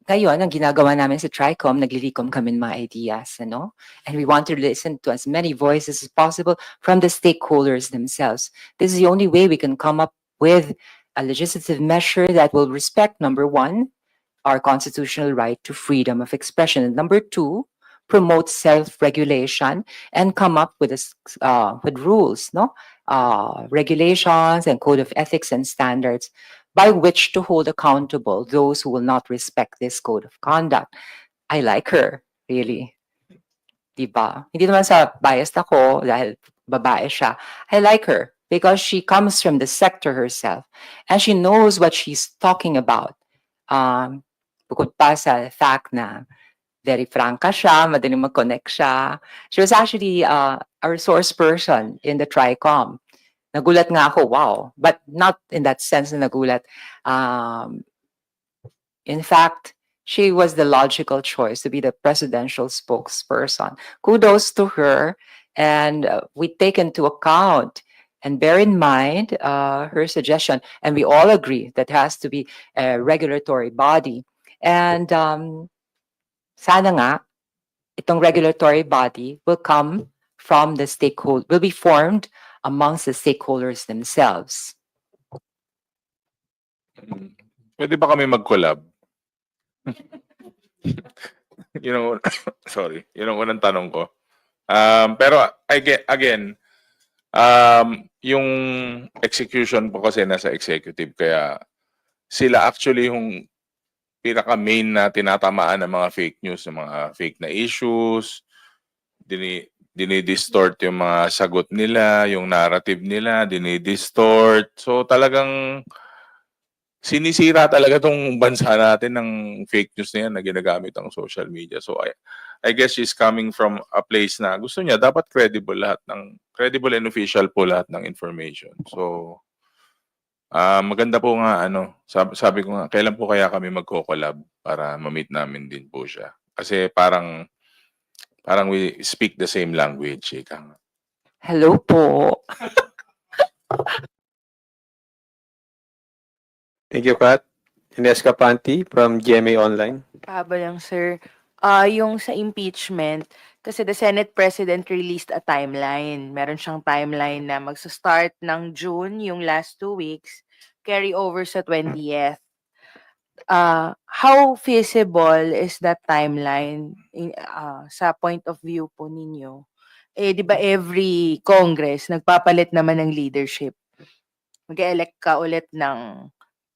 ngayon, ang ginagawa namin sa TRICOM, naglilikom kami ng mga ideas, ano? And we want to listen to as many voices as possible from the stakeholders themselves. This is the only way we can come up with a legislative measure that will respect, number one, our constitutional right to freedom of expression, and number two, promote self-regulation and come up with rules, no? Regulations and code of ethics and standards by which to hold accountable those who will not respect this code of conduct. I like her, really. Diba? Hindi naman sa biased ako dahil babae siya. I like her because she comes from the sector herself and she knows what she's talking about. Bukod pa sa fact na very franca siya, madaling mag-connect siya. She was actually a resource person in the TRICOM. Nagulat nga ako, wow. But not in that sense na nagulat. In fact, she was the logical choice to be the presidential spokesperson. Kudos to her. And we take into account and bear in mind her suggestion. And we all agree that has to be a regulatory body. And sana nga, itong regulatory body will come from the stakeholder, will be formed amongst the stakeholders themselves. Pwede ba kami mag-collab? Yun ang, sorry, yun ang unang tanong ko. Pero again, yung execution po kasi nasa executive, kaya sila actually yung pinaka-main na tinatamaan ng mga fake news, ng mga fake na issues, dinidistort yung mga sagot nila, yung narrative nila, dinidistort. So talagang sinisira talaga tong bansa natin ng fake news na yan na ginagamit ang social media. So I guess she's coming from a place na gusto niya dapat credible and official po lahat ng information. So maganda po nga sabi ko nga kailan po kaya kami magko-collab para ma-meet namin din po siya. Kasi parang we speak the same language, ika nga. Hello po. Thank you, Pat. Ines Capanti from GMA Online. Paba lang, sir. Yung sa impeachment, kasi the Senate President released a timeline. Meron siyang timeline na magsa-start ng June, yung last 2 weeks, carry over sa 20th. How feasible is that timeline sa point of view po ninyo? Di ba every Congress, nagpapalit naman ng leadership. Mag-elect ka ulit ng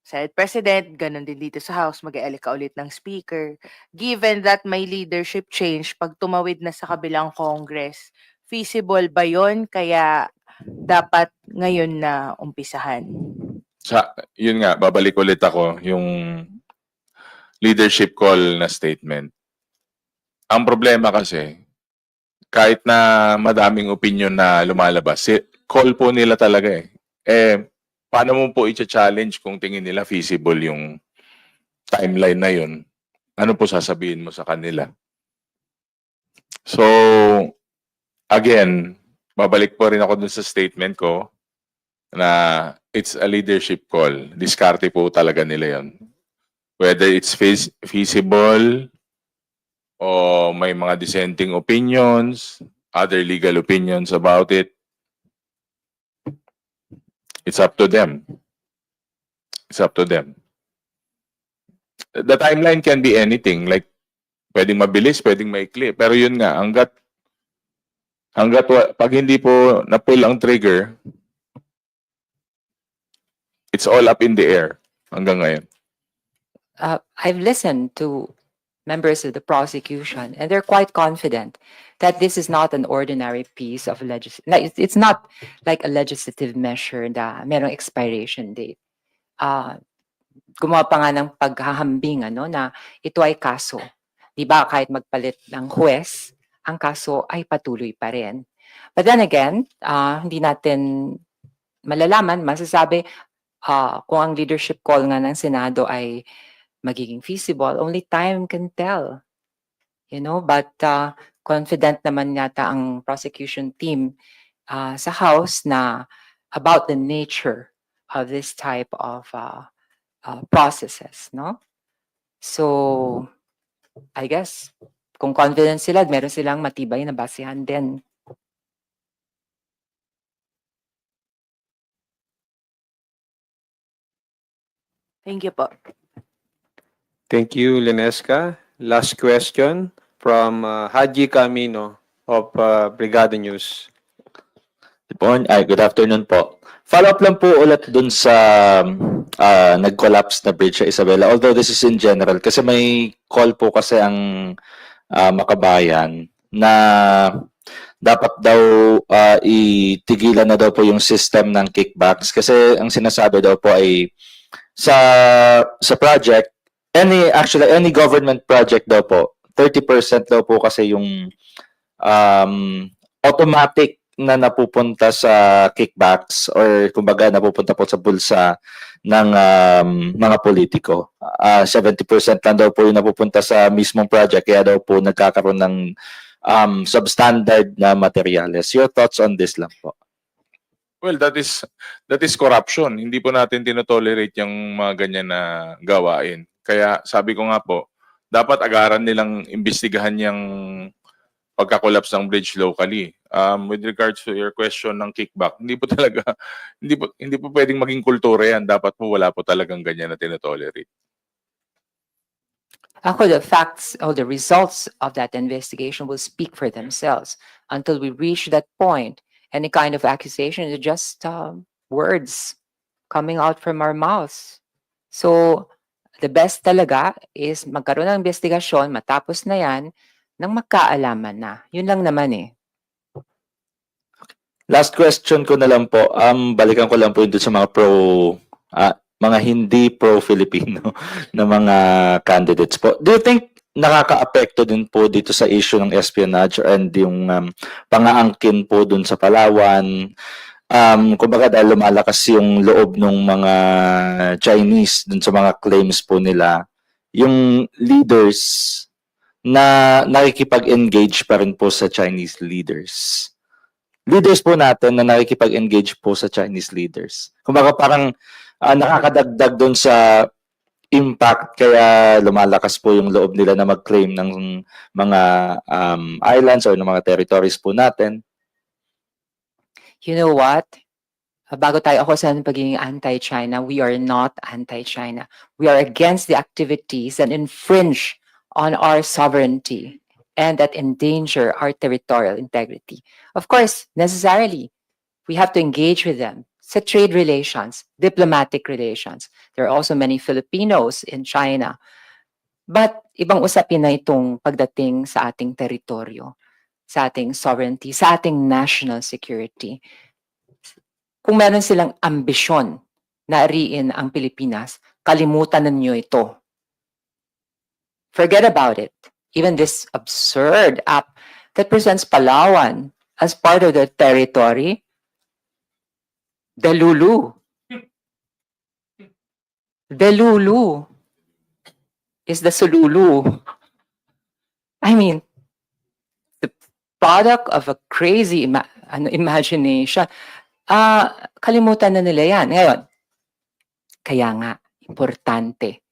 Senate President, ganun din dito sa House, mag-elect ka ulit ng Speaker. Given that may leadership change, pag tumawid na sa kabilang Congress, feasible ba yon? Kaya dapat ngayon na umpisahan? Yun nga, babalik ulit ako, yung leadership call na statement. Ang problema kasi, kahit na madaming opinion na lumalabas, call po nila talaga eh. Paano mo po i-challenge kung tingin nila feasible yung timeline na yun? Ano po sasabihin mo sa kanila? So, again, babalik po rin ako dun sa statement ko na it's a leadership call. Diskarte po talaga nila yun. Whether it's feasible o may mga dissenting opinions, other legal opinions about it, it's up to them. It's up to them. The timeline can be anything. Like, pwedeng mabilis, pwedeng maikli. Pero yun nga, hanggat pag hindi po na-pull ang trigger, it's all up in the air hanggang ngayon. I've listened to members of the prosecution, and they're quite confident that this is not an ordinary piece of legislation. It's not like a legislative measure na merong expiration date. Gumawa pa nga ng paghahambing na ito ay kaso. Di ba kahit magpalit ng huwes, ang kaso ay patuloy pa rin. But then again, hindi natin malalaman, masasabi kung ang leadership call nga ng Senado ay magiging feasible, only time can tell. But confident naman yata ang prosecution team sa House na about the nature of this type of processes, no? So, I guess, kung confident sila, meron silang matibay na basehan din. Thank you po. Thank you, Linesca. Last question from Haji Camino of Brigada News. Good afternoon po. Follow-up lang po ulit dun sa nag-collapse na bridge sa Isabela. Although this is in general, kasi may call po kasi ang Makabayan na dapat daw itigilan na daw po yung system ng kickbacks. Kasi ang sinasabi daw po ay sa project, any government project daw po, 30% daw po kasi yung automatic na napupunta sa kickbacks or kumbaga napupunta po sa bulsa ng mga politiko. 70% lang daw po yung napupunta sa mismong project, kaya daw po nagkakaroon ng substandard na materyales. Your thoughts on this lang po? Well, that is corruption. Hindi po natin tinotolerate yung mga ganyan na gawain. Kaya sabi ko nga po, dapat agaran nilang imbestigahan yung pagka-collapse ng bridge locally. With regards to your question ng kickback, hindi po talaga, hindi po pwedeng maging kultura yan. Dapat po wala po talagang ganyan na tinotolerate. Ako, the facts or the results of that investigation will speak for themselves. Until we reach that point, any kind of accusation is just words coming out from our mouths. So, the best talaga is magkaroon ng investigasyon, matapos na yan, nang magkaalaman na. Yun lang naman eh. Last question ko na lang po. Balikan ko lang po dito sa mga mga hindi pro-Filipino na mga candidates po. Do you think nakaka-apekto din po dito sa issue ng espionage and yung pangaangkin po dun sa Palawan? Kumbaga dahil lumalakas yung loob ng mga Chinese dun sa mga claims po nila, yung leaders na nakikipag-engage pa rin po sa Chinese leaders. Leaders po natin na nakikipag-engage po sa Chinese leaders. Kumbaga parang nakakadagdag doon sa impact kaya lumalakas po yung loob nila na mag-claim ng mga islands or ng mga territories po natin. You know what? Bago tayo ako sa pagiging anti-China, we are not anti-China. We are against the activities that infringe on our sovereignty and that endanger our territorial integrity. Of course, necessarily, we have to engage with them. Sa trade relations, diplomatic relations. There are also many Filipinos in China. But ibang usapin na itong pagdating sa ating teritoryo, sa ating sovereignty, sa ating national security. Kung meron silang ambisyon na ariin ang Pilipinas, kalimutan na ninyo ito. Forget about it. Even this absurd app that presents Palawan as part of their territory, the Lulu is the Sululu. I mean, the product of a crazy imagination. Kalimutan na nila yan. Ngayon, kaya nga, importante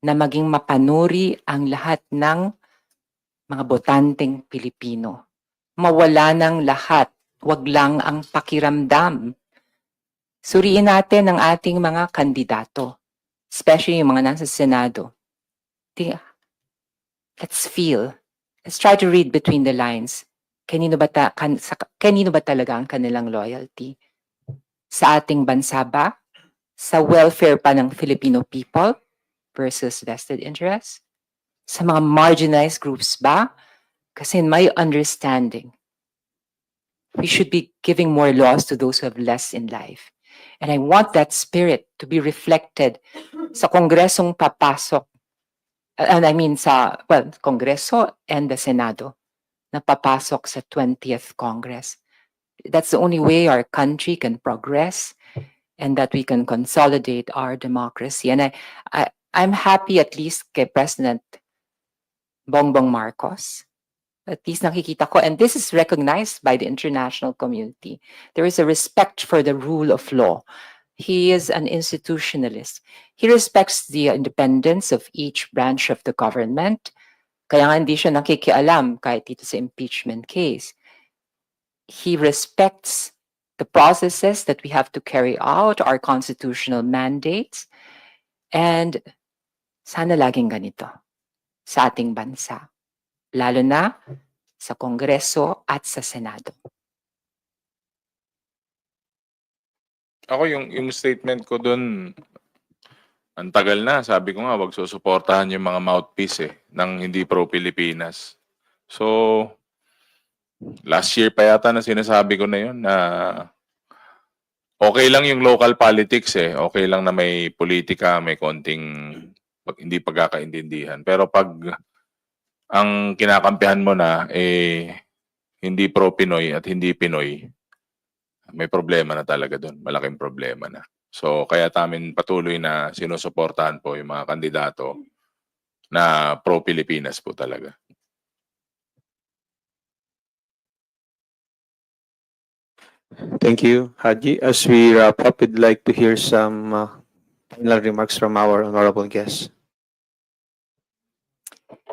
na maging mapanuri ang lahat ng mga botanteng Pilipino. Mawala ng lahat. Wag lang ang pakiramdam. Suriin natin ang ating mga kandidato, especially yung mga nasa Senado. Let's feel. Let's try to read between the lines. Kanino ba talaga ang kanilang loyalty? Sa ating bansa ba? Sa welfare pa ng Filipino people versus vested interests? Sa mga marginalized groups ba? Kasi in my understanding, we should be giving more laws to those who have less in life. And I want that spirit to be reflected sa kongresong papasok. And I mean Kongreso and the Senado na papasok sa 20th Congress. That's the only way our country can progress and that we can consolidate our democracy. And I'm happy at least kay President Bongbong Marcos. At least nakikita ko, and this is recognized by the international community. There is a respect for the rule of law. He is an institutionalist. He respects the independence of each branch of the government. Kaya nga hindi siya nakikialam kahit dito sa impeachment case. He respects the processes that we have to carry out, our constitutional mandates, and sana laging ganito sa ating bansa. Lalo na sa Kongreso at sa Senado. Ako yung statement ko dun, ang tagal na, sabi ko nga, wag susuportahan yung mga mouthpiece ng hindi pro-Pilipinas. So, last year pa yata na sinasabi ko na yun na okay lang yung local politics okay lang na may politika, may konting hindi pagkakaintindihan. Pero pag ang kinakampihan mo na hindi pro-Pinoy at hindi Pinoy, may problema na talaga doon. Malaking problema na. So, kaya namin patuloy na sinusuportahan po yung mga kandidato na pro-Pilipinas po talaga. Thank you, Haji. As we wrap up, we'd like to hear some final remarks from our honorable guests.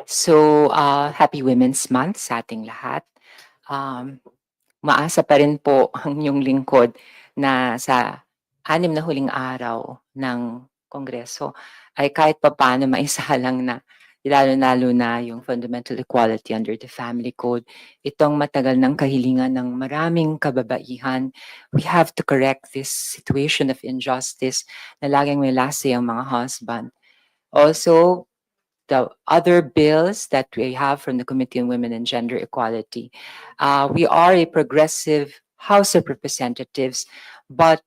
So, Happy Women's Month sa ating lahat. Maasa pa rin po ang inyong lingkod na sa 6 na huling araw ng Kongreso ay kahit papaano maisalang na, lalo-lalo na yung fundamental equality under the family code. Itong matagal ng kahilingan ng maraming kababaihan. We have to correct this situation of injustice na laging may lase ang mga husband. Also, the other bills that we have from the Committee on Women and Gender Equality. We are a progressive House of Representatives, but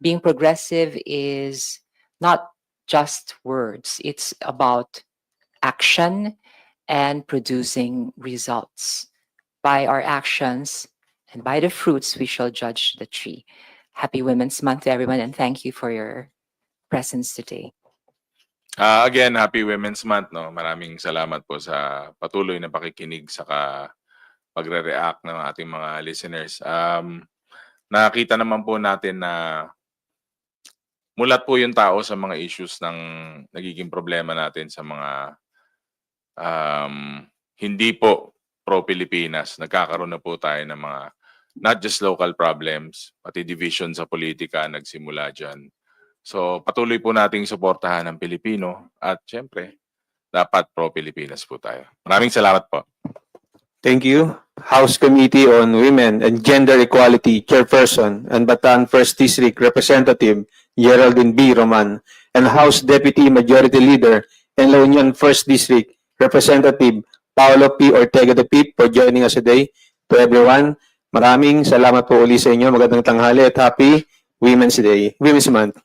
being progressive is not just words. It's about action and producing results. By our actions and by the fruits, we shall judge the tree. Happy Women's Month, everyone, and thank you for your presence today. Again, Happy Women's Month. No? Maraming salamat po sa patuloy na pakikinig saka pagre-react ng ating mga listeners. Nakita naman po natin na mulat po yung tao sa mga issues ng nagiging problema natin sa mga hindi po pro-Pilipinas. Nagkakaroon na po tayo ng mga not just local problems, pati division sa politika nagsimula dyan. So patuloy po nating suportahan ang Pilipino at syempre, dapat pro-Pilipinas po tayo. Maraming salamat po. Thank you. House Committee on Women and Gender Equality Chairperson and Bataan 1st District Representative Geraldine B. Roman and House Deputy Majority Leader and La Union 1st District Representative Paolo P. Ortega de Pip for joining us today. To everyone, maraming salamat po uli sa inyo. Magandang tanghali at Happy Women's Day, Women's Month.